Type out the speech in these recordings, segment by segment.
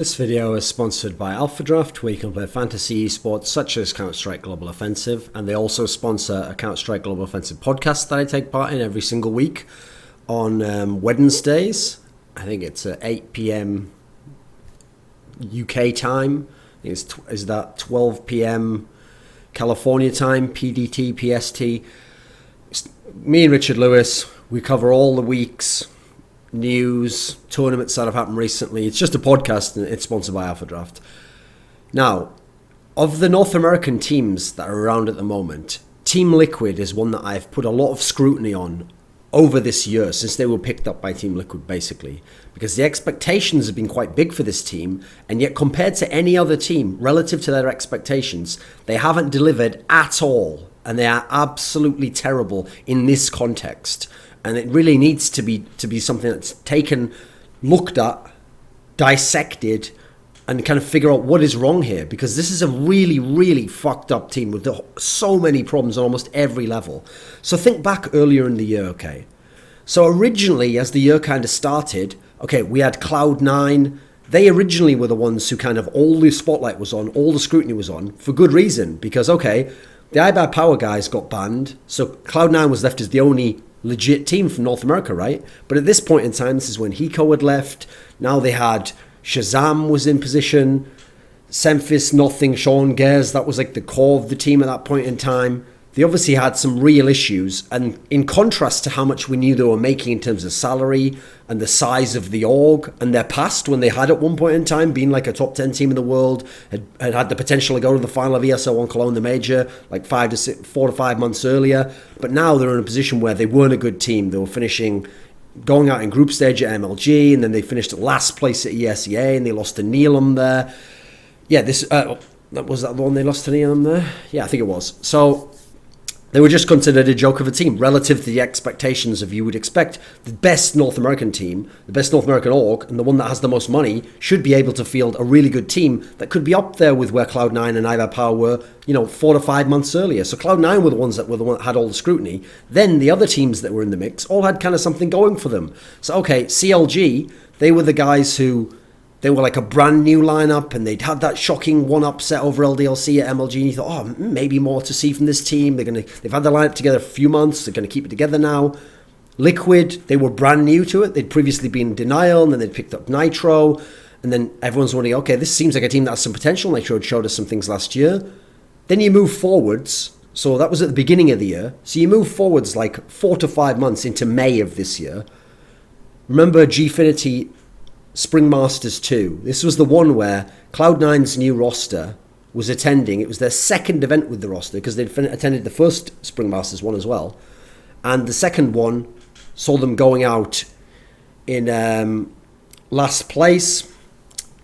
This video is sponsored by AlphaDraft, where you can play fantasy esports such as Counter-Strike Global Offensive, and they also sponsor a Counter-Strike Global Offensive podcast that I take part in every single week on Wednesdays. I think it's at 8 p.m. UK time. I think is that 12 p.m. California time, PDT, PST. Me and Richard Lewis, we cover all the week's news, tournaments that have happened recently. It's just a podcast and it's sponsored by AlphaDraft. Now, of the North American teams that are around at the moment, Team Liquid is one that I've put a lot of scrutiny on over this year since they were picked up by Team Liquid, basically, because the expectations have been quite big for this team, and yet compared to any other team relative to their expectations, they haven't delivered at all, and they are absolutely terrible in this context. And it really needs to be something that's taken, looked at, dissected, and kind of figure out what is wrong here. Because this is a really, really fucked up team with so many problems on almost every level. So think back earlier in the year, okay? So originally, as the year kind of started, okay, we had Cloud9. They originally were the ones who kind of all the spotlight was on, all the scrutiny was on, for good reason. Because, okay, the iBuyPower guys got banned, so Cloud9 was left as the only legit team from North America, right? But at this point in time, this is when Hiko had left. Now they had Shazam was in position, Semphis, Nothing, Sean Gares. That was like the core of the team at that point in time. They obviously had some real issues, and in contrast to how much we knew they were making in terms of salary and the size of the org and their past, when they had at one point in time been like a top 10 team in the world, had the potential to go to the final of ESL on Cologne the Major like 4 to 5 months earlier, but now they're in a position where they weren't a good team. They were going out in group stage at MLG, and then they finished last place at ESEA, and they lost to Neelam there. Yeah, was that the one they lost to Neelam there? Yeah, I think it was. So they were just considered a joke of a team relative to the expectations of, you would expect, the best North American team, the best North American org, and the one that has the most money should be able to field a really good team that could be up there with where Cloud9 and iBuyPower were, 4 to 5 months earlier. So Cloud9 were the ones that had all the scrutiny. Then the other teams that were in the mix all had kind of something going for them. So, okay, CLG, they were the guys who, they were like a brand new lineup, and they'd had that shocking one upset over LDLC at MLG, and you thought, oh, maybe more to see from this team. They've had the lineup together for a few months. They're going to keep it together now. Liquid, they were brand new to it. They'd previously been in Denial, and then they'd picked up Nitro, and then everyone's wondering, okay, this seems like a team that has some potential. Nitro had showed us some things last year. Then you move forwards. So that was at the beginning of the year. So you move forwards like 4 to 5 months into May of this year. Remember Gfinity Spring Masters 2. This was the one where Cloud9's new roster was attending. It was their second event with the roster, because they'd attended the first Spring Masters one as well. And the second one saw them going out in last place,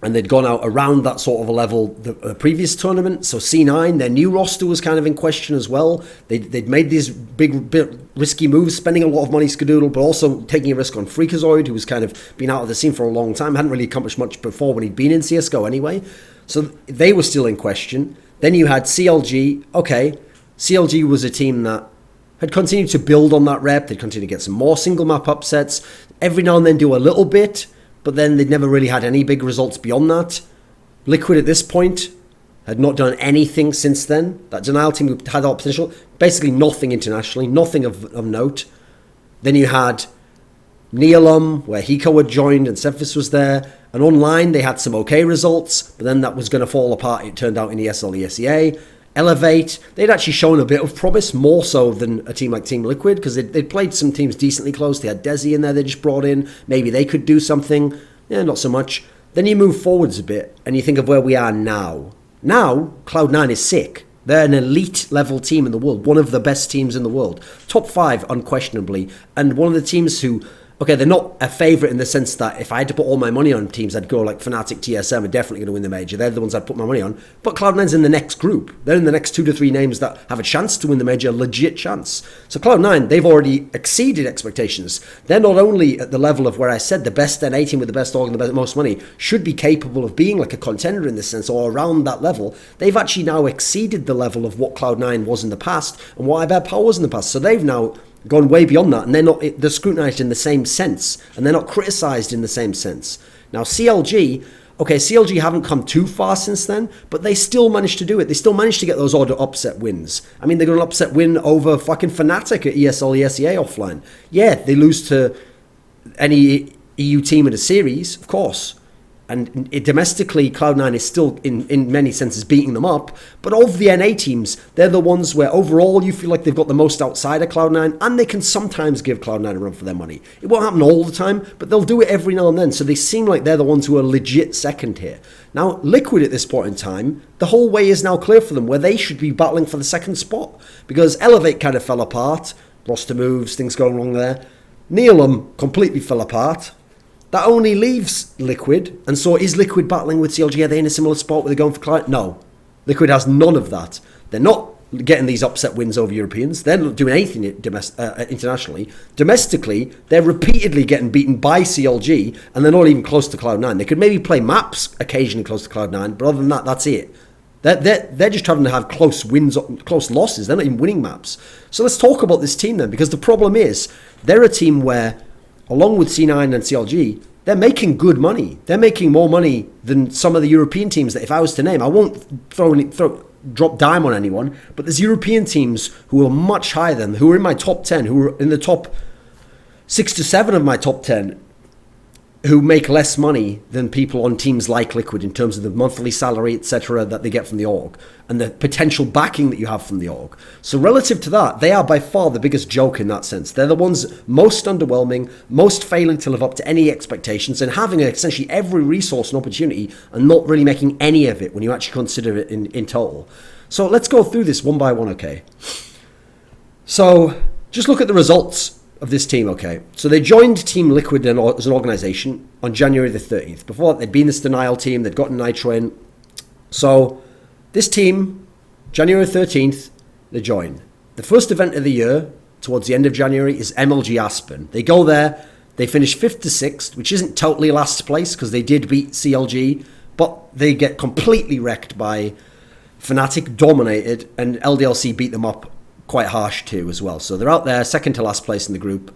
and they'd gone out around that sort of a level the previous tournament. So C9, their new roster was kind of in question as well. They'd made these big risky moves, spending a lot of money Skadoodle, but also taking a risk on Freakazoid, who was kind of been out of the scene for a long time, hadn't really accomplished much before when he'd been in CSGO anyway. So they were still in question. Then you had CLG. Okay, CLG was a team that had continued to build on that rep. They'd continued to get some more single map upsets. Every now and then do a little bit, but then they'd never really had any big results beyond that. Liquid at this point had not done anything since then. That Denial team who had all potential, basically nothing internationally, nothing of note. Then you had Neelam, where Hiko had joined and Semphis was there. And online they had some okay results, but then that was going to fall apart, it turned out, in ESL, ESEA. Elevate, they'd actually shown a bit of promise, more so than a team like Team Liquid, because they'd played some teams decently close. They had Desi in there they just brought in. Maybe they could do something. Yeah, not so much. Then you move forwards a bit, and you think of where we are now. Now, Cloud9 is sick. They're an elite level team in the world, one of the best teams in the world. Top 5, unquestionably, and one of the teams who, okay, they're not a favourite in the sense that if I had to put all my money on teams, I'd go like Fnatic, TSM are definitely going to win the major. They're the ones I'd put my money on. But Cloud9's in the next group. They're in the next 2 to 3 names that have a chance to win the major, a legit chance. So Cloud9, they've already exceeded expectations. They're not only at the level of where I said the best NA team with the best org and the most money should be capable of being like a contender in this sense, or around that level. They've actually now exceeded the level of what Cloud9 was in the past and what iBuyPower was in the past. So they've now gone way beyond that, and they're scrutinized in the same sense, and they're not criticized in the same sense. Now CLG, Okay, CLG haven't come too far since then, but they still managed to do it. They still managed to get those odd upset wins. I mean, they got an upset win over fucking Fnatic at ESL, ESEA offline. Yeah, they lose to any EU team in a series, of course. And domestically, Cloud9 is still, in many senses, beating them up. But of the NA teams, they're the ones where overall you feel like they've got the most outside of Cloud9, and they can sometimes give Cloud9 a run for their money. It won't happen all the time, but they'll do it every now and then. So they seem like they're the ones who are legit second here. Now, Liquid at this point in time, the whole way is now clear for them, where they should be battling for the second spot. Because Elevate kind of fell apart, lost to moves, things going wrong there. Neolum completely fell apart. That only leaves Liquid, and so is Liquid battling with CLG? Are they in a similar spot where they're going for client? No. Liquid has none of that. They're not getting these upset wins over Europeans. They're not doing anything internationally. Domestically, they're repeatedly getting beaten by CLG, and they're not even close to Cloud9. They could maybe play maps occasionally close to Cloud9, but other than that, that's it. They're just having to have close wins, close losses. They're not even winning maps. So let's talk about this team then, because the problem is they're a team where, along with C9 and CLG, they're making good money. They're making more money than some of the European teams that, if I was to name, I won't drop dime on anyone, but there's European teams who are much higher than, who are in my top 10, who are in the top 6 to 7 of my top 10, who make less money than people on teams like Liquid in terms of the monthly salary, etc., that they get from the org and the potential backing that you have from the org. So relative to that, they are by far the biggest joke in that sense. They're the ones most underwhelming, most failing to live up to any expectations, and having essentially every resource and opportunity and not really making any of it when you actually consider it in total. So let's go through this one by one, okay? So just look at the results of this team, okay? So they joined Team Liquid as an organization on January the 30th. Before that, they'd been this Denial team, they'd gotten Nitro in. So this team, January 13th, they join. The first event of the year, towards the end of January, is MLG Aspen. They go there, they finish 5th to 6th, which isn't totally last place because they did beat CLG, but they get completely wrecked by Fnatic, dominated, and LDLC beat them up quite harsh too as well. So they're out there, second to last place in the group.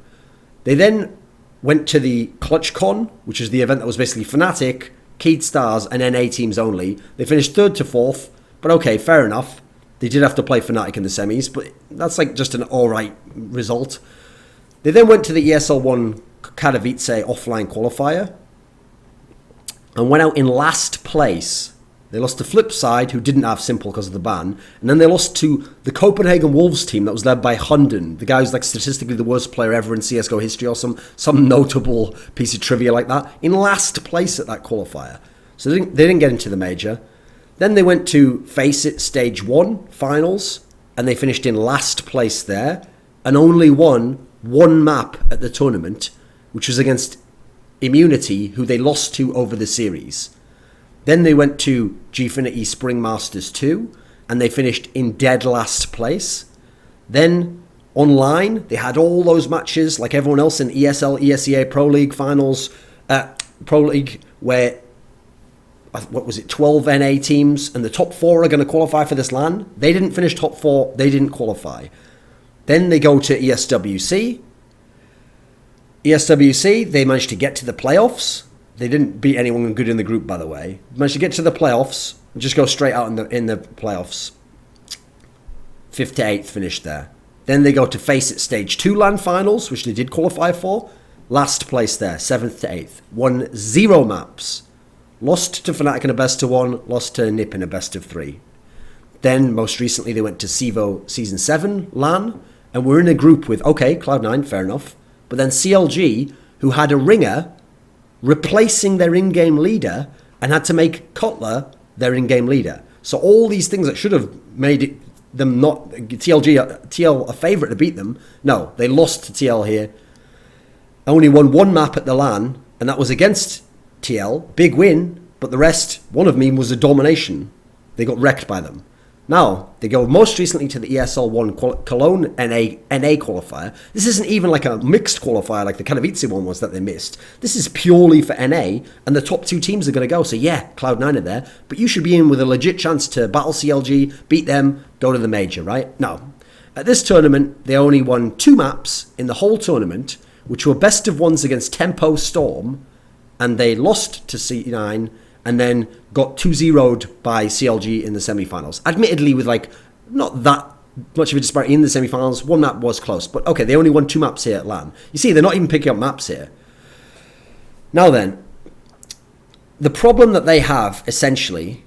They then went to the ClutchCon, which is the event that was basically Fnatic, Keyed Stars, and NA teams only. They finished 3rd to 4th, but okay, fair enough. They did have to play Fnatic in the semis, but that's like just an alright result. They then went to the ESL 1 Katowice offline qualifier and went out in last place. They lost to Flipside, who didn't have Simple because of the ban. And then they lost to the Copenhagen Wolves team that was led by Hunden. The guy who's like statistically the worst player ever in CSGO history, or some notable piece of trivia like that, in last place at that qualifier. So they didn't get into the major. Then they went to Face It Stage 1 finals, and they finished in last place there, and only won one map at the tournament, which was against Immunity, who they lost to over the series. Then they went to Gfinity Spring Masters 2, and they finished in dead last place. Then, online, they had all those matches, like everyone else in ESL, ESEA Pro League finals, Pro League, where, 12 NA teams, and the top 4 are going to qualify for this LAN. They didn't finish top 4, they didn't qualify. Then they go to ESWC. ESWC, they managed to get to the playoffs. They didn't beat anyone good in the group, by the way. Managed to get to the playoffs and just go straight out in the playoffs. 5th to 8th finished there. Then they go to Face It Stage 2 LAN finals, which they did qualify for. Last place there, 7th to 8th. Won 0 maps. Lost to Fnatic in a best of 1, lost to NiP in a best of 3. Then, most recently, they went to SIVO Season 7 LAN, and were in a group with, okay, Cloud9, fair enough. But then CLG, who had a ringer replacing their in-game leader, and had to make Cutler their in-game leader. So all these things that should have made them not TL a favourite to beat them, no, they lost to TL here. Only won one map at the LAN, and that was against TL. Big win, but the rest, one of them was a domination. They got wrecked by them. Now, they go most recently to the ESL 1 Cologne NA qualifier. This isn't even like a mixed qualifier like the Katowice one was that they missed. This is purely for NA, and the top 2 teams are going to go. So yeah, Cloud9 are there, but you should be in with a legit chance to battle CLG, beat them, go to the major, right? No. At this tournament, they only won 2 maps in the whole tournament, which were best of ones against Tempo Storm, and they lost to C9 and then got 2-0'd by CLG in the semi-finals. Admittedly, with like not that much of a disparity in the semi-finals. One map was close, but okay, they only won 2 maps here at LAN. You see, they're not even picking up maps here. Now then, the problem that they have, essentially,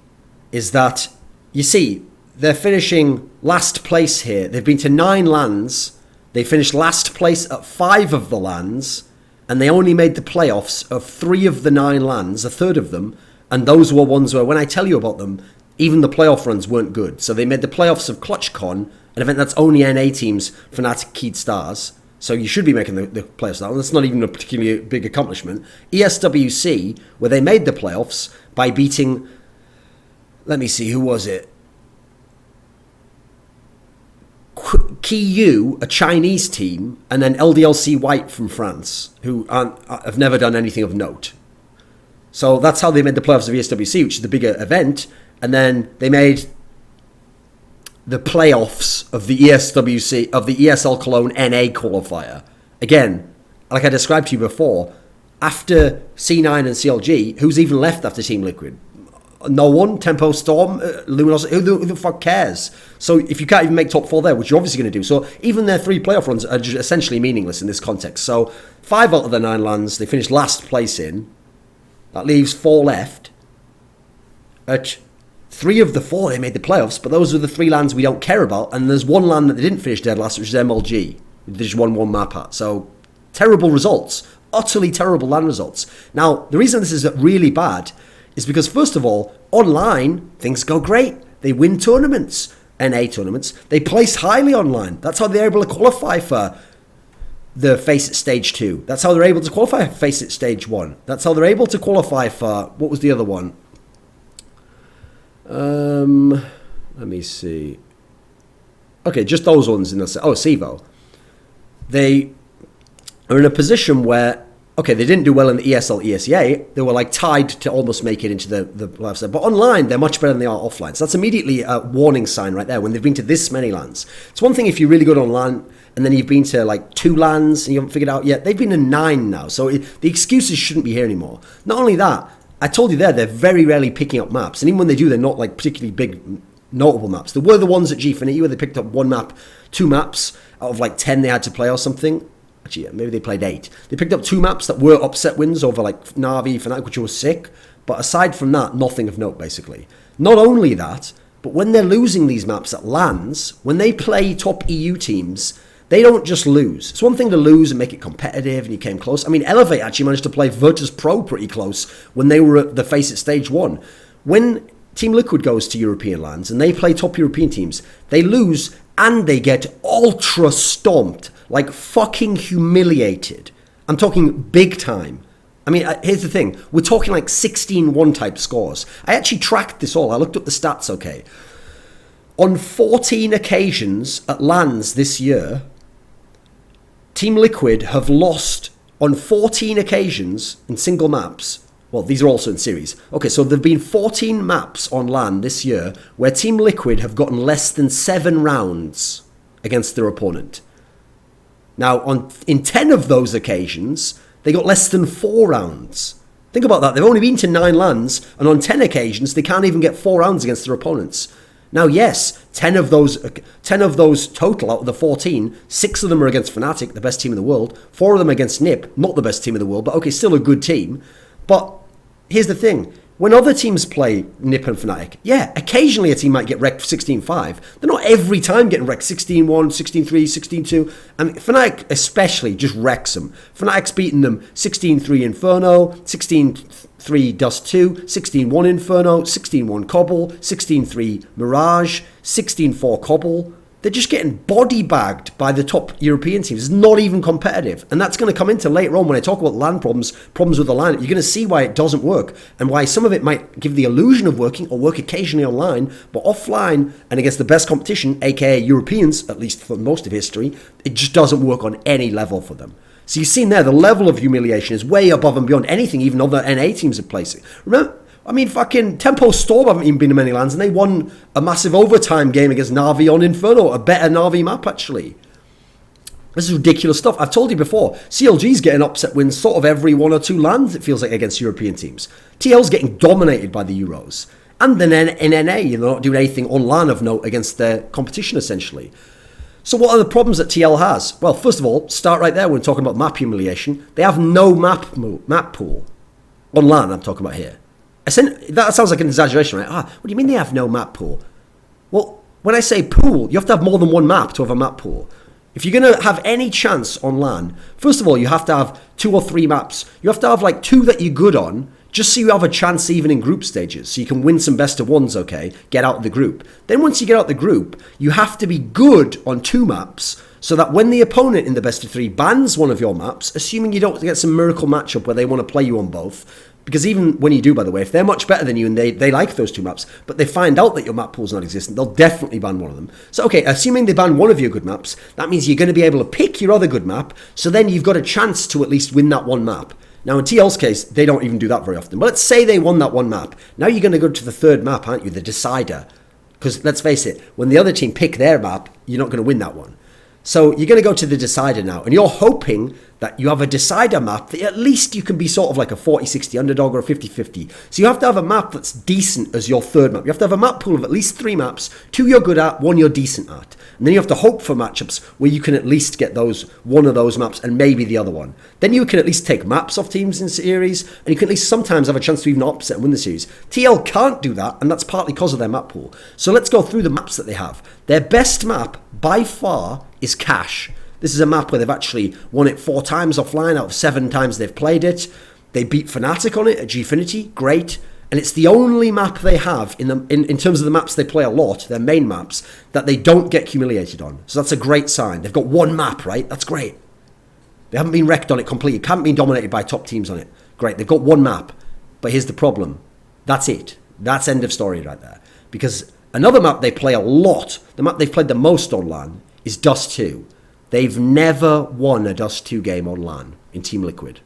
is that, you see, they're finishing last place here. They've been to 9 LANs. They finished last place at 5 of the LANs, and they only made the playoffs of 3 of the 9 LANs, a third of them, and those were ones where, when I tell you about them, even the playoff runs weren't good. So they made the playoffs of ClutchCon, an event that's only NA teams, Fnatic, Keyed Stars. So you should be making the playoffs now. That's not even a particularly big accomplishment. ESWC, where they made the playoffs by beating, let me see, who was it? Kiyu, a Chinese team, and then LDLC White from France, who have never done anything of note. So that's how they made the playoffs of ESWC, which is the bigger event. And then they made the playoffs of the ESWC, of the ESL Cologne NA qualifier. Again, like I described to you before, after C9 and CLG, who's even left after Team Liquid? No one. Tempo Storm, Luminosity, who the fuck cares? So if you can't even make top 4 there, which you're obviously going to do, so even their 3 playoff runs are just essentially meaningless in this context. So 5 out of the 9 LANs, they finished last place in. That leaves 4 left. At 3 of the 4, they made the playoffs, but those are the 3 LANs we don't care about. And there's 1 LAN that they didn't finish dead last, which is MLG. They just won 1 map at. So terrible results. Utterly terrible LAN results. Now, the reason this is really bad is because, first of all, online, things go great. They win tournaments, NA tournaments. They place highly online. That's how they're able to qualify for the Faceit Stage 2. That's how they're able to qualify for Faceit Stage 1. That's how they're able to qualify for, what was the other one? Let me see. Okay, just those ones in the set. Oh, SIVO. They are in a position where, okay, they didn't do well in the ESL, ESEA. They were like tied to almost make it into the live set. But online, they're much better than they are offline. So that's immediately a warning sign right there when they've been to this many LANs. It's one thing if you're really good online and then you've been to like 2 LANs and you haven't figured out yet. They've been to 9 now. So the excuses shouldn't be here anymore. Not only that, I told you there, they're very rarely picking up maps. And even when they do, they're not like particularly big, notable maps. There were the ones at Gfinity where they picked up 1 map, 2 maps out of like 10 they had to play or something. Actually, yeah, maybe they played 8. They picked up 2 maps that were upset wins over like Na'Vi, Fnatic, which was sick. But aside from that, nothing of note, basically. Not only that, but when they're losing these maps at LANs, when they play top EU teams, they don't just lose. It's one thing to lose and make it competitive and you came close. I mean, Elevate actually managed to play Virtus Pro pretty close when they were at the Faceit Stage 1. When Team Liquid goes to European LANs and they play top European teams, they lose and they get ultra stomped, like fucking humiliated. I'm talking big time. I mean, here's the thing. We're talking like 16-1 type scores. I actually tracked this all. I looked up the stats, okay. On 14 occasions at LANs this year, Team Liquid have lost on 14 occasions in single maps. Well, these are also in series. Okay, so there have been 14 maps on LAN this year where Team Liquid have gotten less than 7 rounds against their opponent. Now, in 10 of those occasions, they got less than 4 rounds. Think about that. They've only been to 9 LANs, and on 10 occasions, they can't even get 4 rounds against their opponents. Now, yes, 10 of those total out of the 14, 6 of them are against Fnatic, the best team in the world. 4 of them against NiP, not the best team in the world, but okay, still a good team. But here's the thing. When other teams play NiP and Fnatic, yeah, occasionally a team might get wrecked 16-5. They're not every time getting wrecked 16-1, 16-3, 16-2. And Fnatic especially just wrecks them. Fnatic's beaten them 16-3 Inferno, 16-3 Dust 2, 16-1 Inferno, 16-1 Cobble, 16-3 Mirage, 16-4 Cobble. They're just getting body bagged by the top European teams. It's not even competitive. And that's going to come into later on when I talk about LAN problems with the LAN. You're going to see why it doesn't work and why some of it might give the illusion of working or work occasionally online, but offline and against the best competition, aka Europeans, at least for most of history, it just doesn't work on any level for them. So you've seen there, the level of humiliation is way above and beyond anything even other NA teams are placing. Remember, I mean, fucking Tempo Storm haven't even been to many LANs, and they won a massive overtime game against Na'Vi on Inferno, a better Na'Vi map, actually. This is ridiculous stuff. I've told you before, CLG's getting upset wins sort of every 1 or 2 lands, it feels like, against European teams. TL's getting dominated by the Euros. And then in NA, they're not doing anything on LAN of note against their competition, essentially. So what are the problems that TL has? Well, first of all, start right there when talking about map humiliation. They have no map pool. On LAN, I'm talking about here. That sounds like an exaggeration, right? What do you mean they have no map pool? Well, when I say pool, you have to have more than one map to have a map pool. If you're going to have any chance on LAN, first of all, you have to have 2 or 3 maps. You have to have like 2 that you're good on, just so you have a chance even in group stages. So you can win some best of ones, okay? Get out of the group. Then once you get out of the group, you have to be good on 2 maps, so that when the opponent in the best of 3 bans one of your maps, assuming you don't get some miracle matchup where they want to play you on both, because even when you do, by the way, if they're much better than you and they like those 2 maps, but they find out that your map pool's not existent, they'll definitely ban one of them. So, okay, assuming they ban one of your good maps, that means you're going to be able to pick your other good map, so then you've got a chance to at least win that one map. Now, in TL's case, they don't even do that very often. But let's say they won that one map. Now you're going to go to the 3rd map, aren't you? The decider. Because let's face it, when the other team pick their map, you're not going to win that one. So you're going to go to the decider now, and you're hoping that you have a decider map that at least you can be sort of like a 40-60 underdog or a 50-50. So you have to have a map that's decent as your 3rd map. You have to have a map pool of at least 3 maps, 2 you're good at, 1 you're decent at. And then you have to hope for matchups where you can at least get one of those maps and maybe the other one. Then you can at least take maps off teams in series, and you can at least sometimes have a chance to even upset and win the series. TL can't do that, and that's partly because of their map pool. So let's go through the maps that they have. Their best map, by far, is Cash. This is a map where they've actually won it 4 times offline out of 7 times they've played it. They beat Fnatic on it at Gfinity, great. And it's the only map they have in terms of the maps they play a lot, their main maps, that they don't get humiliated on. So that's a great sign. They've got 1 map, right? That's great. They haven't been wrecked on it completely. Haven't been dominated by top teams on it. Great. They've got 1 map. But here's the problem. That's it. That's end of story right there. Because another map they play a lot, the map they've played the most on LAN, is Dust 2. They've never won a Dust 2 game on LAN in Team Liquid.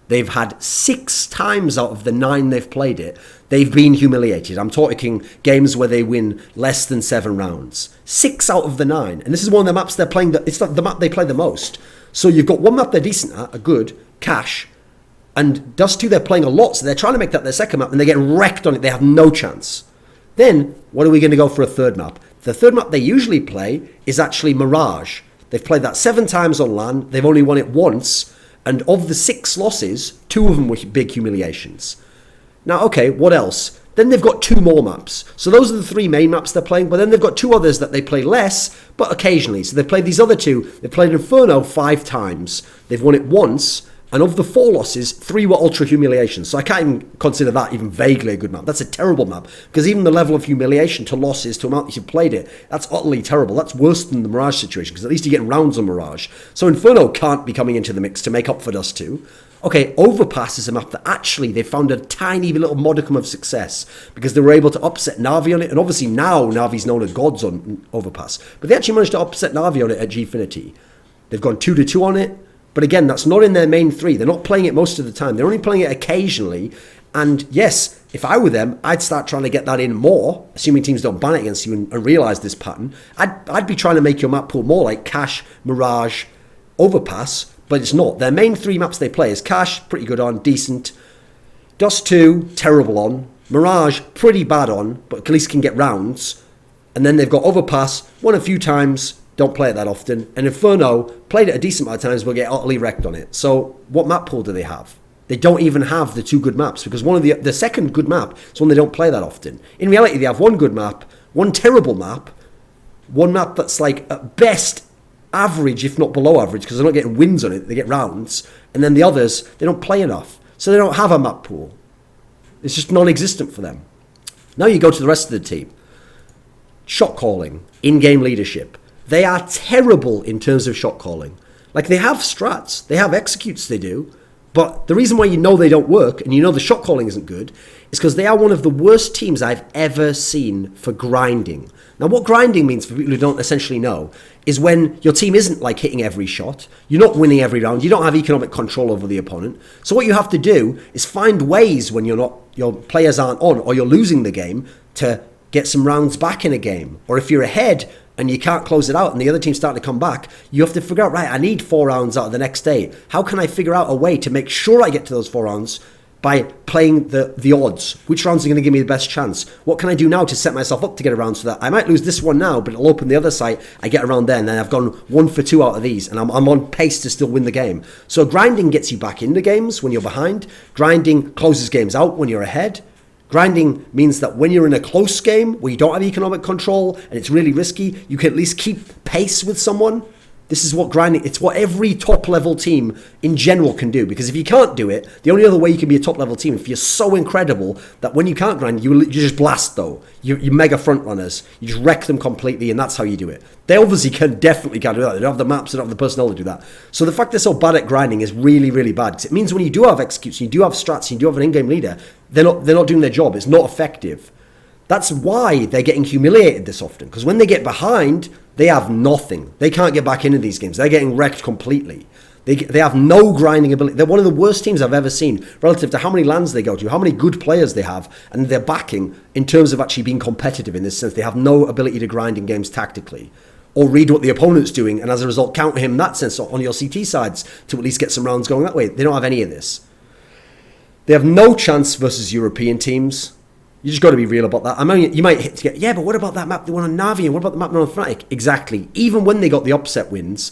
They've had 6 times out of the 9 they've played it, they've been humiliated. I'm talking games where they win less than 7 rounds. 6 out of the 9. And this is one of the maps they're playing, it's the map they play the most. So you've got 1 map they're decent at, a good, Cash, and Dust 2 they're playing a lot, so they're trying to make that their 2nd map, and they get wrecked on it, they have no chance. Then, what are we going to go for a 3rd map? The 3rd map they usually play is actually Mirage. They've played that 7 times on LAN, they've only won it once, and of the 6 losses, 2 of them were big humiliations. Now, okay, what else? Then they've got 2 more maps. So those are the 3 main maps they're playing, but then they've got 2 others that they play less, but occasionally. So they've played these other 2. They've played Inferno 5 times. They've won it once, and of the 4 losses, 3 were ultra humiliations. So I can't even consider that even vaguely a good map. That's a terrible map, because even the level of humiliation to losses to amount that you've played it, that's utterly terrible. That's worse than the Mirage situation, because at least you're getting rounds on Mirage. So Inferno can't be coming into the mix to make up for Dust 2. Okay, Overpass is a map that actually they found a tiny little modicum of success because they were able to upset Na'Vi on it, and obviously now Na'Vi's known as gods on Overpass, but they actually managed to upset Na'Vi on it at Gfinity. They've gone 2-2 on it, but again, that's not in their main 3. They're not playing it most of the time. They're only playing it occasionally, and yes, if I were them, I'd start trying to get that in more, assuming teams don't ban it against you and realise this pattern. I'd be trying to make your map pool more like Cash, Mirage, Overpass, but it's not. Their main 3 maps they play is Cash, pretty good on, decent. Dust 2, terrible on. Mirage, pretty bad on, but at least can get rounds. And then they've got Overpass, won a few times, don't play it that often. And Inferno, played it a decent amount of times, but get utterly wrecked on it. So what map pool do they have? They don't even have the 2 good maps, because one of the 2nd good map is one they don't play that often. In reality, they have 1 good map, 1 terrible map, 1 map that's like at best average, if not below average, because they're not getting wins on it, they get rounds, and then the others, they don't play enough. So they don't have a map pool. It's just non-existent for them. Now you go to the rest of the team. Shot calling, in-game leadership. They are terrible in terms of shot calling. Like, they have strats, they have executes they do, but the reason why you know they don't work, and you know the shot calling isn't good, is because they are one of the worst teams I've ever seen for grinding. Now, what grinding means, for people who don't essentially know, is when your team isn't like hitting every shot, you're not winning every round, you don't have economic control over the opponent. So what you have to do is find ways when your players aren't on, or you're losing the game, to get some rounds back in a game. Or if you're ahead and you can't close it out and the other team's starting to come back, you have to figure out, right, I need 4 rounds out of the next day. How can I figure out a way to make sure I get to those 4 rounds by playing the odds? Which rounds are going to give me the best chance? What can I do now to set myself up to get around so that I might lose this one now, but it'll open the other side, I get around there, and then I've gone 1 for 2 out of these, and I'm on pace to still win the game. So grinding gets you back into games when you're behind. Grinding closes games out when you're ahead. Grinding means that when you're in a close game where you don't have economic control and it's really risky, you can at least keep pace with someone. This is what grinding, it's what every top level team in general can do. Because if you can't do it, the only other way you can be a top level team, if you're so incredible that when you can't grind, you just blast though. You're mega front runners. You just wreck them completely, and that's how you do it. They obviously definitely can't do that. They don't have the maps, they don't have the personnel to do that. So the fact they're so bad at grinding is really, really bad. Because it means when you do have execution, you do have strats, you do have an in-game leader, they're not doing their job. It's not effective. That's why they're getting humiliated this often. Because when they get behind, they have nothing. They can't get back into these games. They're getting wrecked completely. They have no grinding ability. They're one of the worst teams I've ever seen relative to how many lands they go to, how many good players they have, and their backing in terms of actually being competitive in this sense. They have no ability to grind in games tactically or read what the opponent's doing, and as a result, counter him in that sense on your CT sides to at least get some rounds going that way. They don't have any of this. They have no chance versus European teams. You just got to be real about that. I mean, you might hit to get, yeah, but what about that map they won on Navi, and what about the map they won on Fnatic? Exactly. Even when they got the upset wins,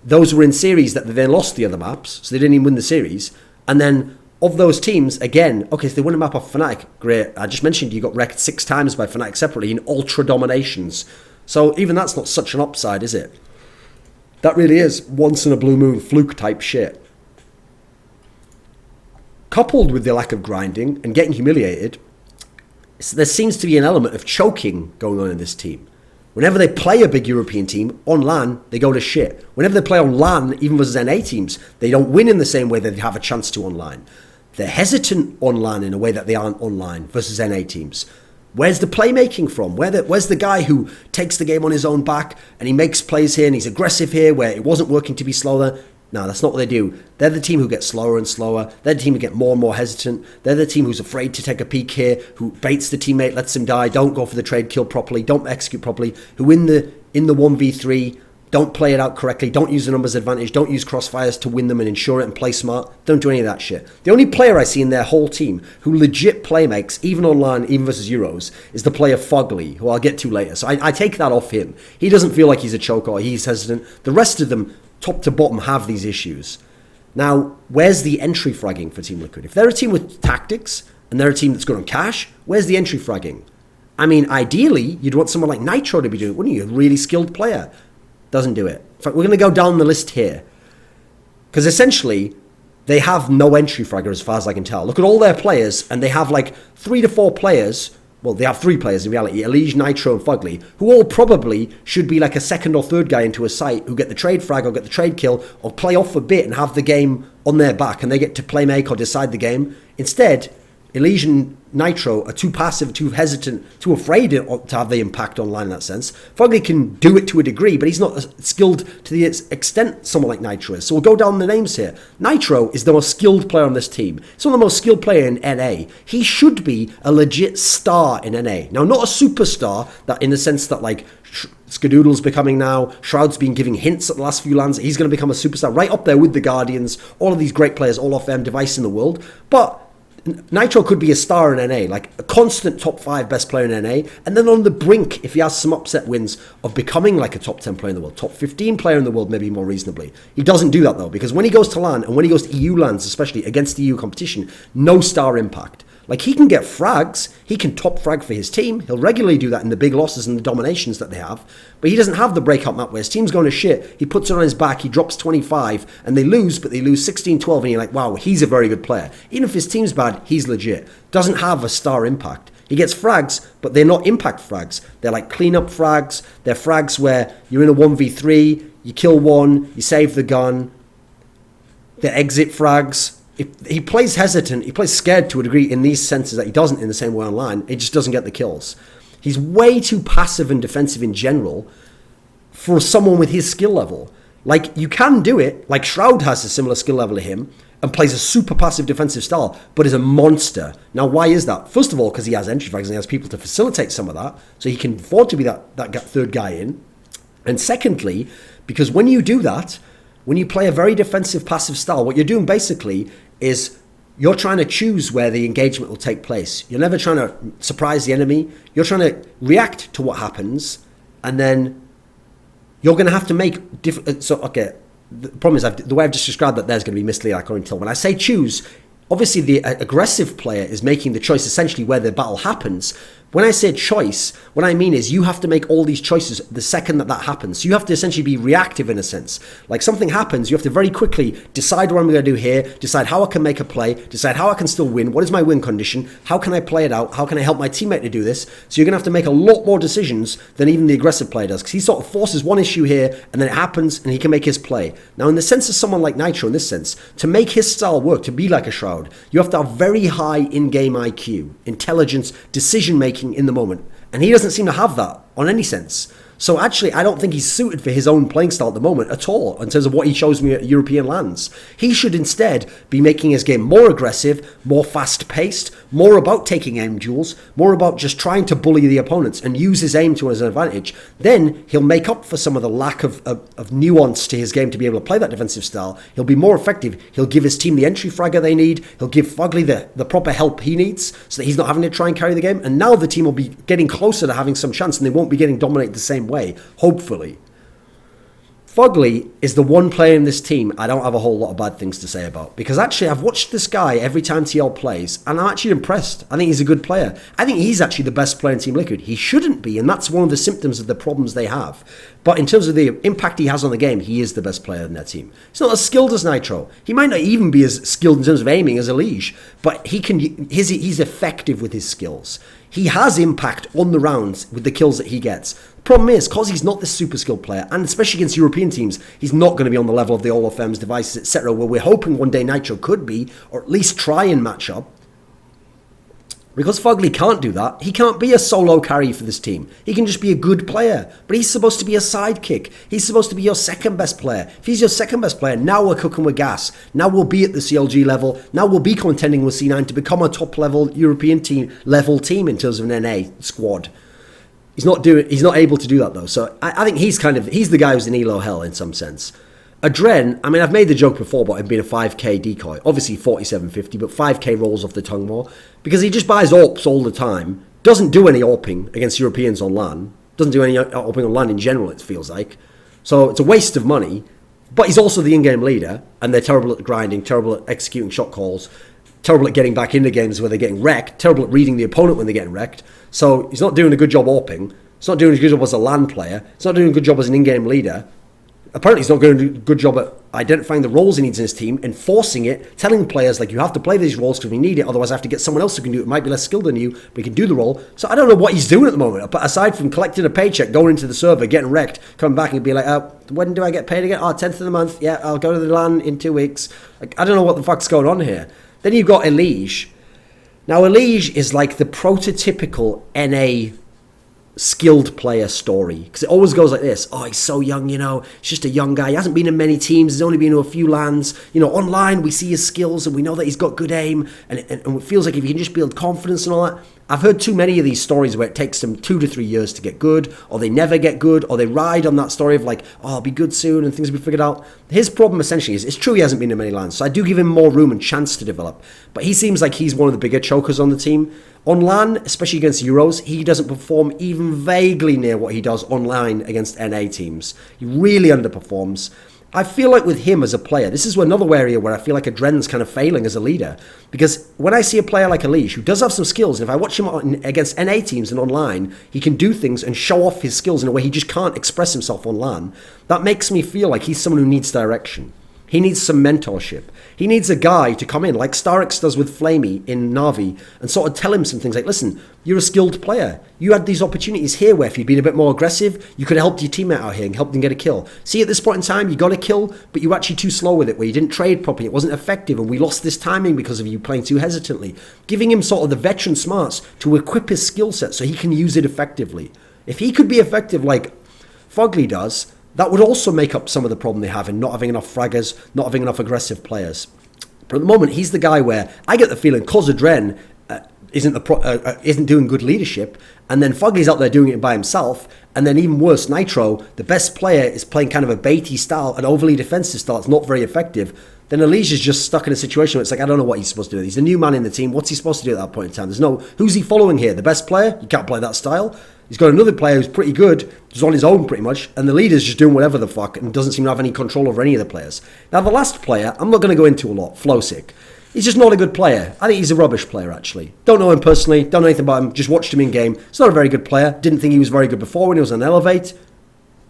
those were in series that they then lost the other maps, so they didn't even win the series. And then of those teams, again, okay, so they won a map off Fnatic, great. I just mentioned you got wrecked 6 times by Fnatic separately in ultra dominations. So even that's not such an upside, is it? That really is once in a blue moon fluke type shit. Coupled with the lack of grinding and getting humiliated, there seems to be an element of choking going on in this team. Whenever they play a big European team on LAN, they go to shit. Whenever they play on LAN, even versus NA teams, they don't win in the same way that they have a chance to online. They're hesitant on LAN in a way that they aren't online versus NA teams. Where's the playmaking from? Where's the guy who takes the game on his own back and he makes plays here and he's aggressive here where it wasn't working to be slower? No, that's not what they do. They're the team who get slower and slower. They're the team who get more and more hesitant. They're the team who's afraid to take a peek here, who baits the teammate, lets him die, don't go for the trade kill properly, don't execute properly, who in the 1v3 don't play it out correctly, don't use the numbers advantage, don't use crossfires to win them and ensure it and play smart, don't do any of that shit. The only player I see in their whole team who legit play makes, even online, even versus Euros, is the player Fogley, who I'll get to later. So I take that off him. He doesn't feel like he's a choker or he's hesitant. The rest of them, top to bottom, have these issues. Now, where's the entry fragging for Team Liquid? If they're a team with tactics and they're a team that's good on cash, where's the entry fragging? I mean, ideally, you'd want someone like Nitro to be doing it, wouldn't you? A really skilled player. Doesn't do it. In fact, we're going to go down the list here. Because essentially, they have no entry fragger as far as I can tell. Look at all their players, and they have like 3 to 4 players. Well, they have 3 players in reality, Elige, Nitro, and Fogley, who all probably should be like a second or third guy into a site who get the trade frag or get the trade kill or play off a bit and have the game on their back and they get to play make or decide the game. Instead, Elige and Nitro are too passive, too hesitant, too afraid to have the impact online in that sense. Fogley can do it to a degree, but he's not skilled to the extent someone like Nitro is. So we'll go down the names here. Nitro is the most skilled player on this team. He's one of the most skilled players in NA. He should be a legit star in NA. Now, not a superstar that in the sense that like Skadoodle's becoming now, Shroud's been giving hints at the last few lands. He's going to become a superstar right up there with the Guardians, all of these great players, all off device in the world. But Nitro could be a star in NA, like a constant top 5 best player in NA, and then on the brink, if he has some upset wins, of becoming like a top 10 player in the world, top 15 player in the world, maybe more reasonably. He doesn't do that though, because when he goes to LAN, and when he goes to EU lands, especially against the EU competition, no star impact. Like, he can get frags, he can top frag for his team, he'll regularly do that in the big losses and the dominations that they have, but he doesn't have the breakout map where his team's going to shit, he puts it on his back, he drops 25, and they lose, but they lose 16-12, and you're like, wow, he's a very good player. Even if his team's bad, he's legit. Doesn't have a star impact. He gets frags, but they're not impact frags. They're like cleanup frags, they're frags where you're in a 1v3, you kill one, you save the gun, they're exit frags. He plays hesitant, he plays scared to a degree in these senses that he doesn't in the same way online. He just doesn't get the kills. He's way too passive and defensive in general for someone with his skill level. Like, you can do it, like Shroud has a similar skill level to him and plays a super passive defensive style, but is a monster. Now, why is that? First of all, because he has entry frags and he has people to facilitate some of that, so he can afford to be that third guy in. And secondly, because when you do that, when you play a very defensive passive style, what you're doing basically is you're trying to choose where the engagement will take place. You're never trying to surprise the enemy. You're trying to react to what happens, and then you're going to have to make different. So, okay, the problem is the way I've just described that there's going to be misleading. I can't tell. When I say choose, obviously the aggressive player is making the choice essentially where the battle happens. When I say choice, what I mean is you have to make all these choices the second that happens. So you have to essentially be reactive in a sense. Like something happens, you have to very quickly decide what I'm going to do here, decide how I can make a play, decide how I can still win, what is my win condition, how can I play it out, how can I help my teammate to do this. So you're going to have to make a lot more decisions than even the aggressive player does, because he sort of forces one issue here and then it happens and he can make his play. Now in the sense of someone like Nitro, in this sense, to make his style work, to be like a Shroud, you have to have very high in-game IQ, intelligence, decision-making in the moment, and he doesn't seem to have that on any sense. So actually, I don't think he's suited for his own playing style at the moment at all in terms of what he shows me at European lands. He should instead be making his game more aggressive, more fast-paced, more about taking aim duels, more about just trying to bully the opponents and use his aim to his advantage. Then he'll make up for some of the lack of nuance to his game to be able to play that defensive style. He'll be more effective. He'll give his team the entry fragger they need. He'll give Fugly the proper help he needs so that he's not having to try and carry the game. And now the team will be getting closer to having some chance and they won't be getting dominated the same way, hopefully. Fugly is the one player in this team I don't have a whole lot of bad things to say about, because actually I've watched this guy every time TL plays and I'm actually impressed. I think he's a good player. I think he's actually the best player in Team Liquid. He shouldn't be, and that's one of the symptoms of the problems they have. But in terms of the impact he has on the game, he is the best player in their team. He's not as skilled as Nitro. He might not even be as skilled in terms of aiming as Elige, but he's effective with his skills. He has impact on the rounds with the kills that he gets. The problem is, because he's not this super skilled player, and especially against European teams, he's not going to be on the level of the All of Fems, Devices, etc., where we're hoping one day Nitro could be, or at least try and match up. Because Fugly can't do that, he can't be a solo carry for this team. He can just be a good player, but he's supposed to be a sidekick. He's supposed to be your second best player. If he's your second best player, now we're cooking with gas. Now we'll be at the CLG level. Now we'll be contending with C9 to become a top level European team team in terms of an NA squad. He's not able to do that though. So I think he's the guy who's in Elo hell in some sense. Adren, I mean, I've made the joke before about him being a 5k decoy. Obviously 4750, but 5k rolls off the tongue more. Because he just buys AWPs all the time. Doesn't do any AWPing against Europeans on LAN. Doesn't do any AWPing on LAN in general, it feels like. So it's a waste of money. But he's also the in-game leader. And they're terrible at grinding, terrible at executing shot calls, terrible at getting back into games where they're getting wrecked, terrible at reading the opponent when they're getting wrecked. So he's not doing a good job AWPing. He's not doing a good job as a LAN player. He's not doing a good job as an in-game leader. Apparently he's not going to do a good job at identifying the roles he needs in his team, enforcing it, telling players, like, you have to play these roles because we need it, otherwise I have to get someone else who can do it. It might be less skilled than you, but he can do the role. So I don't know what he's doing at the moment, but aside from collecting a paycheck, going into the server, getting wrecked, coming back and be like, when do I get paid again? 10th of the month. Yeah, I'll go to the LAN in 2 weeks. Like, I don't know what the fuck's going on here. Then you've got Elige. Now, Elige is like the prototypical NA skilled player story, because it always goes like this. Oh, he's so young, he's just a young guy. He hasn't been in many teams. He's only been to a few LANs. Online we see his skills and we know that he's got good aim, and it feels like if you can just build confidence and all that. I've heard too many of these stories where it takes them 2 to 3 years to get good, or they never get good, or they ride on that story of like, oh, I'll be good soon and things will be figured out. His problem essentially is, it's true he hasn't been in many LANs, so I do give him more room and chance to develop, but he seems like he's one of the bigger chokers on the team. On LAN, especially against Euros, he doesn't perform even vaguely near what he does online against NA teams. He really underperforms. I feel like with him as a player, this is another area where I feel like Adren's kind of failing as a leader. Because when I see a player like Elige, who does have some skills, and if I watch him against NA teams and online, he can do things and show off his skills in a way he just can't express himself on LAN. That makes me feel like he's someone who needs direction. He needs some mentorship. He needs a guy to come in, like Starix does with Flamey in Na'Vi, and sort of tell him some things like, listen, you're a skilled player. You had these opportunities here where if you'd been a bit more aggressive, you could have helped your teammate out here and helped them get a kill. See, at this point in time, you got a kill, but you were actually too slow with it, where you didn't trade properly, it wasn't effective, and we lost this timing because of you playing too hesitantly. Giving him sort of the veteran smarts to equip his skill set so he can use it effectively. If he could be effective like Fugly does, that would also make up some of the problem they have in not having enough fraggers, not having enough aggressive players. But at the moment, he's the guy where I get the feeling, cause Adren isn't doing good leadership, and then Fugly's out there doing it by himself, and then even worse, Nitro, the best player, is playing kind of a baity style, an overly defensive style. It's not very effective. Then Elijah's just stuck in a situation where it's like, I don't know what he's supposed to do. He's a new man in the team. What's he supposed to do at that point in time? Who's he following here? The best player? You can't play that style. He's got another player who's pretty good, who's on his own pretty much, and the leader's just doing whatever the fuck and doesn't seem to have any control over any of the players. Now, the last player, I'm not going to go into a lot, Flowsick. He's just not a good player. I think he's a rubbish player, actually. Don't know him personally, don't know anything about him, just watched him in game. He's not a very good player. Didn't think he was very good before when he was on Elevate.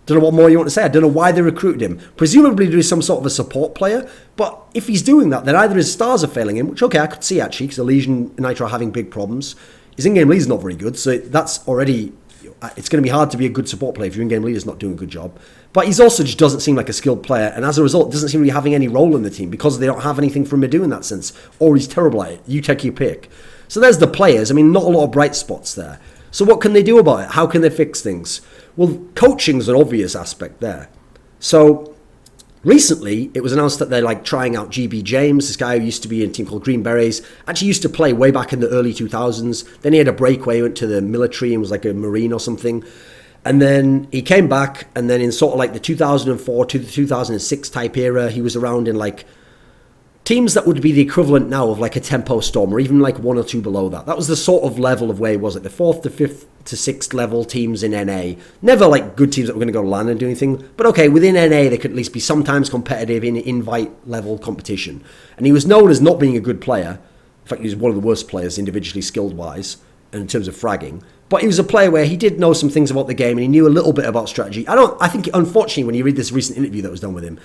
Don't know what more you want to say. I don't know why they recruited him. Presumably to be some sort of a support player, but if he's doing that, then either his stars are failing him, which, okay, I could see actually, because Elysian and Nitro are having big problems. His in-game lead's not very good, so that's already... It's going to be hard to be a good support player if your in-game leader's not doing a good job. But he's also just doesn't seem like a skilled player, and as a result, doesn't seem to be having any role in the team because they don't have anything for him to do in that sense, or he's terrible at it. You take your pick. So there's the players. I mean, not a lot of bright spots there. So what can they do about it? How can they fix things? Well, coaching's an obvious aspect there. So recently, it was announced that they're like trying out GB James, this guy who used to be in a team called Green Berets, actually used to play way back in the early 2000s. Then he had a break where he went to the military and was like a Marine or something. And then he came back, and then in sort of like the 2004 to the 2006 type era, he was around in like teams that would be the equivalent now of like a Tempo Storm, or even like one or two below that. That was the sort of level of where he was at the 4th to 5th to 6th level teams in NA. Never like good teams that were going to go LAN and do anything, but okay, within NA they could at least be sometimes competitive in invite level competition. And he was known as not being a good player. In fact, he was one of the worst players individually skilled wise and in terms of fragging. But he was a player where he did know some things about the game and he knew a little bit about strategy. I think unfortunately when you read this recent interview that was done with him,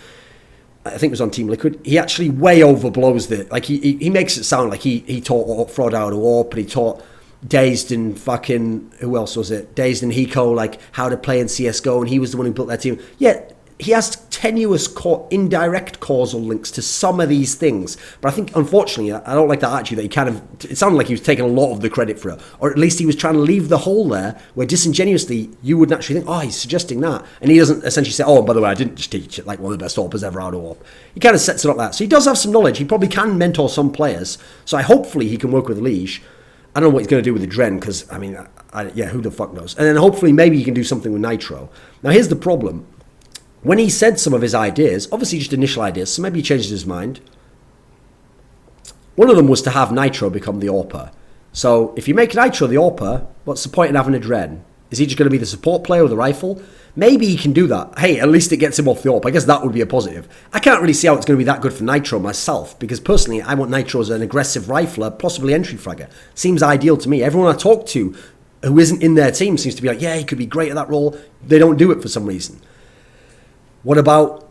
I think it was on Team Liquid, he actually way overblows it. Like he makes it sound like he taught Fraud out of Warp, but he taught Dazed and fucking, who else was it? Dazed and Hiko, like how to play in CSGO, and he was the one who built that team. Yeah, he has tenuous, indirect causal links to some of these things. But I think, unfortunately, I don't like that attitude that he kind of, it sounded like he was taking a lot of the credit for it. Or at least he was trying to leave the hole there where disingenuously you would naturally think, oh, he's suggesting that. And he doesn't essentially say, oh, and by the way, I didn't just teach it like one of the best AWPers ever out of AWP. He kind of sets it up like that. So he does have some knowledge. He probably can mentor some players. So hopefully he can work with Liege. I don't know what he's going to do with the Dren because, I mean, yeah, who the fuck knows? And then hopefully maybe he can do something with Nitro. Now here's the problem. When he said some of his ideas, obviously just initial ideas, so maybe he changed his mind. One of them was to have Nitro become the AWPer. So if you make Nitro the AWPer, what's the point in having a Dren? Is he just going to be the support player with a rifle? Maybe he can do that. Hey, at least it gets him off the AWP. I guess that would be a positive. I can't really see how it's going to be that good for Nitro myself, because personally, I want Nitro as an aggressive rifler, possibly entry fragger. Seems ideal to me. Everyone I talk to who isn't in their team seems to be like, yeah, he could be great at that role. They don't do it for some reason. What about,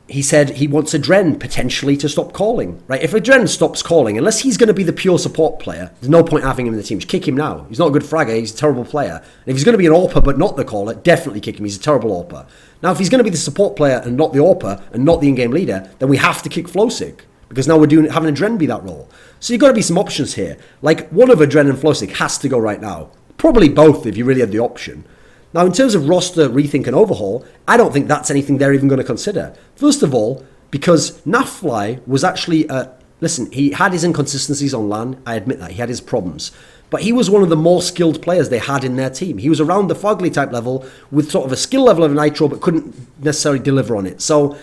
he said he wants a Dren potentially to stop calling, right? If a Dren stops calling, unless he's going to be the pure support player, there's no point having him in the team. Just kick him now. He's not a good fragger. He's a terrible player. And if he's going to be an AWPer but not the caller, definitely kick him. He's a terrible AWPer. Now, if he's going to be the support player and not the AWPer and not the in-game leader, then we have to kick Flowsick because now we're having a Dren be that role. So you've got to be some options here. Like one of a Dren and Flowsick has to go right now. Probably both if you really had the option. Now, in terms of roster rethink and overhaul, I don't think that's anything they're even going to consider. First of all, because Nafly was actually, listen, he had his inconsistencies on LAN, I admit that, he had his problems. But he was one of the more skilled players they had in their team. He was around the Fugly type level with sort of a skill level of Nitro, but couldn't necessarily deliver on it. So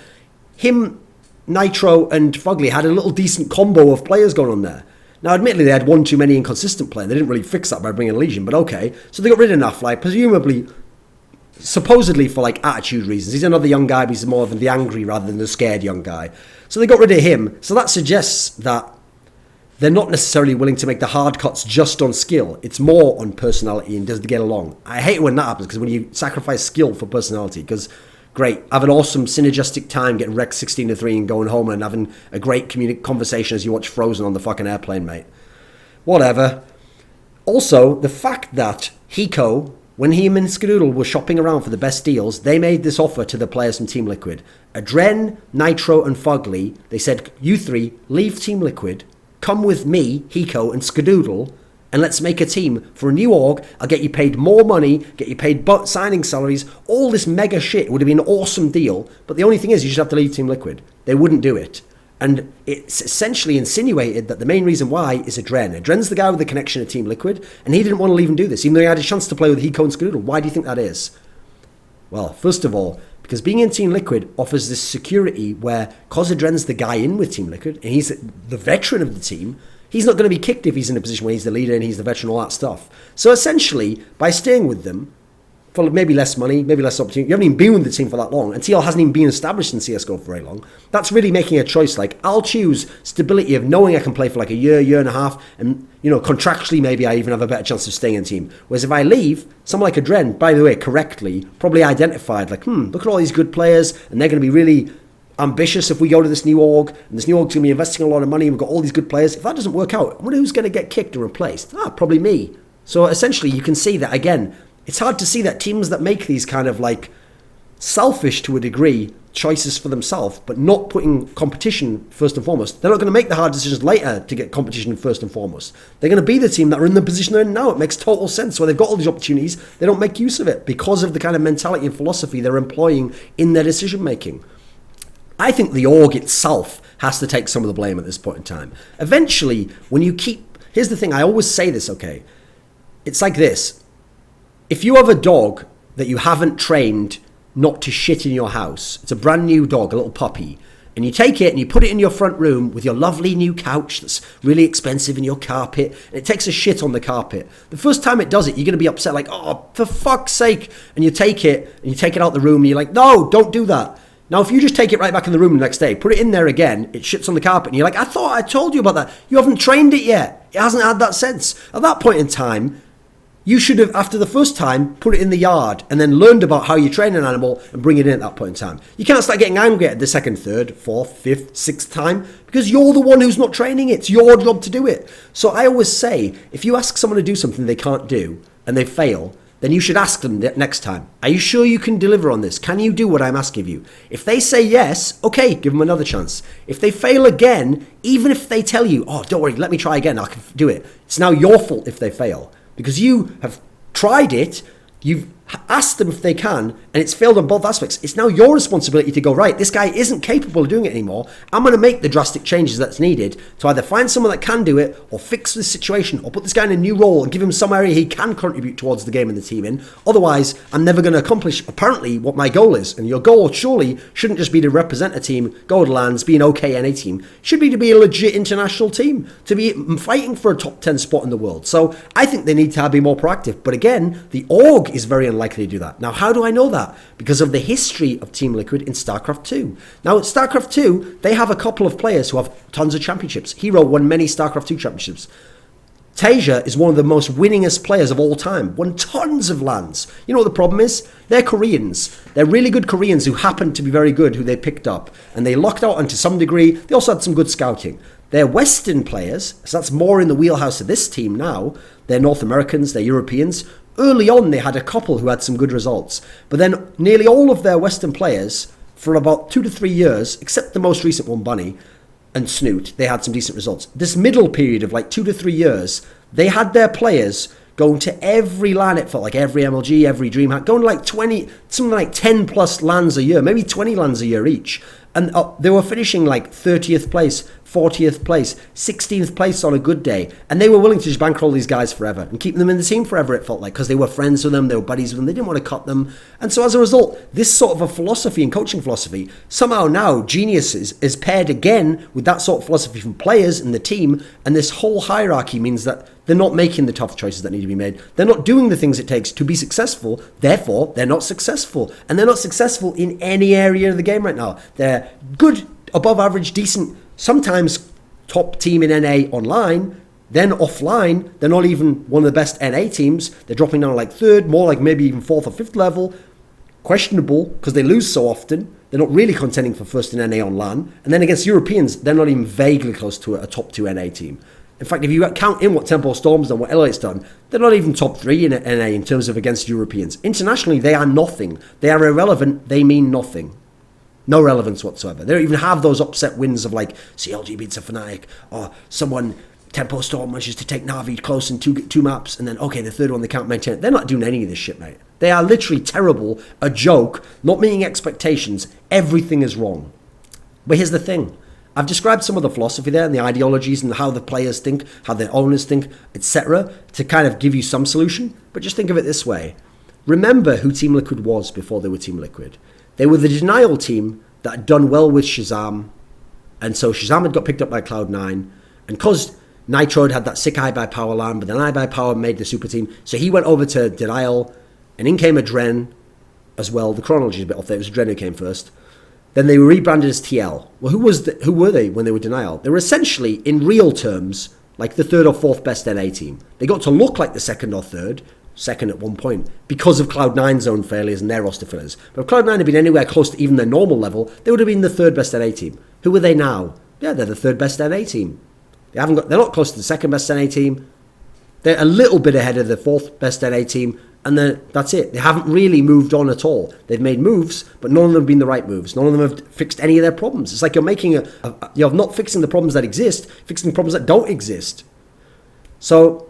him, Nitro, and Fugly had a little decent combo of players going on there. Now, admittedly, they had one too many inconsistent players. They didn't really fix that by bringing a Legion, but okay. So they got rid of Nafly, presumably, supposedly for like attitude reasons. He's another young guy, but he's more than the angry rather than the scared young guy. So they got rid of him. So that suggests that they're not necessarily willing to make the hard cuts just on skill. It's more on personality and does they get along. I hate when that happens because when you sacrifice skill for personality, because great, have an awesome synergistic time getting wrecked 16-3 and going home and having a great conversation as you watch Frozen on the fucking airplane, mate. Whatever. Also, the fact that Hiko, when he and Skadoodle were shopping around for the best deals, they made this offer to the players from Team Liquid. Adren, Nitro, and Fugly, they said, you three, leave Team Liquid, come with me, Hiko, and Skadoodle, and let's make a team for a new org. I'll get you paid more money, get you paid signing salaries, all this mega shit. It would have been an awesome deal, but the only thing is you just have to leave Team Liquid. They wouldn't do it. And it's essentially insinuated that the main reason why is Adren. Adren's the guy with the connection to Team Liquid, and he didn't want to leave him do this, even though he had a chance to play with Hiko and Skadoodle. Why do you think that is? Well, first of all, because being in Team Liquid offers this security where, because Adren's the guy in with Team Liquid, and he's the veteran of the team, he's not going to be kicked if he's in a position where he's the leader and he's the veteran, all that stuff. So essentially, by staying with them, for maybe less money, maybe less opportunity, you haven't even been with the team for that long, and TL hasn't even been established in CSGO for very long, that's really making a choice like, I'll choose stability of knowing I can play for like a year and a half, and contractually maybe I even have a better chance of staying in the team. Whereas if I leave, someone like Adren, by the way, correctly, probably identified like, look at all these good players, and they're going to be really ambitious if we go to this new org, and this new org's going to be investing a lot of money, and we've got all these good players. If that doesn't work out, I wonder who's going to get kicked or replaced? Probably me. So essentially you can see that, again, it's hard to see that teams that make these kind of like selfish to a degree choices for themselves, but not putting competition first and foremost, they're not going to make the hard decisions later to get competition first and foremost. They're going to be the team that are in the position they're in now. It makes total sense. Where they've got all these opportunities, they don't make use of it because of the kind of mentality and philosophy they're employing in their decision making. I think the org itself has to take some of the blame at this point in time. Eventually, when you keep... Here's the thing, I always say this, okay? It's like this. If you have a dog that you haven't trained not to shit in your house, it's a brand new dog, a little puppy, and you take it and you put it in your front room with your lovely new couch that's really expensive in your carpet, and it takes a shit on the carpet. The first time it does it, you're going to be upset like, oh, for fuck's sake. And you take it out the room and you're like, no, don't do that. Now, if you just take it right back in the room the next day, put it in there again, it shits on the carpet, and you're like, I thought I told you about that. You haven't trained it yet. It hasn't had that sense. At that point in time, you should have, after the first time, put it in the yard and then learned about how you train an animal and bring it in at that point in time. You can't start getting angry at the second, third, fourth, fifth, sixth time because you're the one who's not training it. It's your job to do it. So I always say, if you ask someone to do something they can't do and they fail, then you should ask them next time, are you sure you can deliver on this? Can you do what I'm asking of you? If they say yes, okay, give them another chance. If they fail again, even if they tell you, oh, don't worry, let me try again, I can do it. It's now your fault if they fail. Because you have tried it, you've asked them if they can, and it's failed on both aspects. It's now your responsibility to go, right, this guy isn't capable of doing it anymore. I'm going to make the drastic changes that's needed to either find someone that can do it or fix this situation or put this guy in a new role and give him some area he can contribute towards the game and the team in. Otherwise, I'm never going to accomplish apparently what my goal is. And your goal surely shouldn't just be to represent a team, go to LANs, be an okay NA team. It should be to be a legit international team, to be fighting for a top 10 spot in the world. So I think they need to be more proactive. But again, the org is very unlikely to do that. Now, how do I know that? Because of the history of Team Liquid in StarCraft 2. Now, at StarCraft 2, they have a couple of players who have tons of championships. Hero won many StarCraft 2 championships. Tasia is one of the most winningest players of all time. Won tons of LANs. You know what the problem is? They're Koreans. They're really good Koreans who happen to be very good, who they picked up. And they locked out to some degree. They also had some good scouting. They're Western players, so that's more in the wheelhouse of this team now. They're North Americans, they're Europeans. Early on, they had a couple who had some good results. But then nearly all of their Western players, for about 2 to 3 years, except the most recent one, Bunny and Snoot, they had some decent results. This middle period of like 2 to 3 years, they had their players going to every LAN, it felt like every MLG, every DreamHack, going to like 20, something like 10 plus LANs a year, maybe 20 LANs a year each. And they were finishing like 30th place, 40th place, 16th place on a good day. And they were willing to just bankroll these guys forever and keep them in the team forever, it felt like, because they were friends with them, they were buddies with them, they didn't want to cut them. And so as a result, this sort of a philosophy and coaching philosophy, somehow now Genius is paired again with that sort of philosophy from players in the team. And this whole hierarchy means that they're not making the tough choices that need to be made. They're not doing the things it takes to be successful. Therefore, they're not successful. And they're not successful in any area of the game right now. They're good, above average, decent, sometimes top team in NA online. Then offline, they're not even one of the best NA teams. They're dropping down like third, more like maybe even fourth or fifth level. Questionable because they lose so often. They're not really contending for first in NA on LAN. And then against Europeans, they're not even vaguely close to a top 2 NA team. In fact, if you count in what Tempo Storm's done, what Elite's done, they're not even top 3 in NA in terms of against Europeans. Internationally, they are nothing. They are irrelevant. They mean nothing. No relevance whatsoever. They don't even have those upset wins of like CLG beats a Fnatic or someone, Tempo Storm manages to take Na'Vi close in two maps and then, okay, the third one they can't maintain it. They're not doing any of this shit, mate. They are literally terrible, a joke, not meeting expectations. Everything is wrong. But here's the thing. I've described some of the philosophy there and the ideologies and how the players think, how the owners think, etc., to kind of give you some solution. But just think of it this way. Remember who Team Liquid was before they were Team Liquid. They were the denial team that had done well with Shazam. And so Shazam had got picked up by Cloud9. And because Nitro had that sick iBuyPower line, but then iBuyPower made the super team. So he went over to Denial, and in came Adren as well. The chronology is a bit off there. It was Adren who came first. Then they were rebranded as TL. Well, who were they when they were Denial? They were essentially, in real terms, like the third or fourth best NA team. They got to look like the second or third, second at one point, because of Cloud9's own failures and their roster failures. But if Cloud9 had been anywhere close to even their normal level, they would have been the third best NA team. Who are they now? Yeah, they're the third best NA team. They're not close to the second best NA team. They're a little bit ahead of the fourth best NA team, and that's it. They haven't really moved on at all. They've made moves, but none of them have been the right moves. None of them have fixed any of their problems. It's like you're making you're not fixing the problems that exist, fixing problems that don't exist. So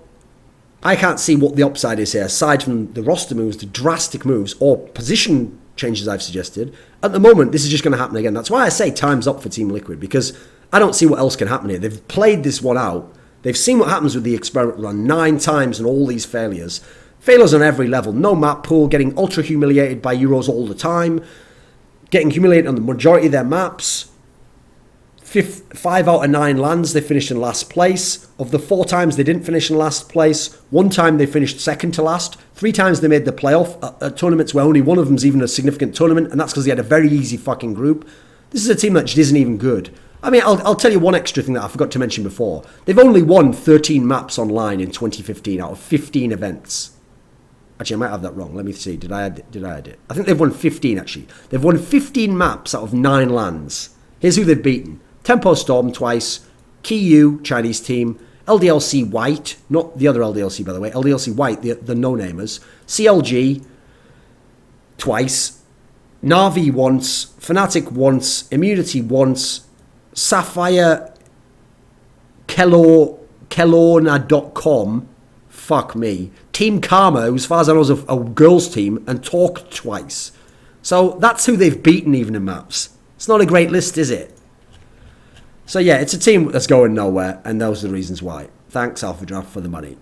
I can't see what the upside is here, aside from the roster moves, the drastic moves, or position changes I've suggested. At the moment, this is just going to happen again. That's why I say time's up for Team Liquid, because I don't see what else can happen here. They've played this one out. They've seen what happens with the experiment run 9 times and all these failures. Failures on every level. No map pool, getting ultra humiliated by Euros all the time, getting humiliated on the majority of their maps. 5 out of 9 lands they finished in last place. Of the 4 times they didn't finish in last place, 1 time they finished second to last. 3 times they made the playoff at tournaments where only one of them's even a significant tournament, and that's because they had a very easy fucking group. This is a team that just isn't even good. I mean, I'll tell you one extra thing that I forgot to mention before. They've only won 13 maps online in 2015 out of 15 events. Actually, I might have that wrong. Let me see. Did I add it? I think they've won 15, actually. They've won 15 maps out of 9 lands. Here's who they've beaten. Tempo Storm twice. Kiyu, Chinese team. LDLC White. Not the other LDLC, by the way. LDLC White, the no-namers. CLG twice. Na'Vi once. Fnatic once. Immunity once. Sapphire Kelowna.com. Fuck me. Team Karma, who as far as I know is a girls team, and Talk twice. So that's who they've beaten even in maps. It's not a great list, is it? So yeah, it's a team that's going nowhere, and those are the reasons why. Thanks, Alpha Draft, for the money.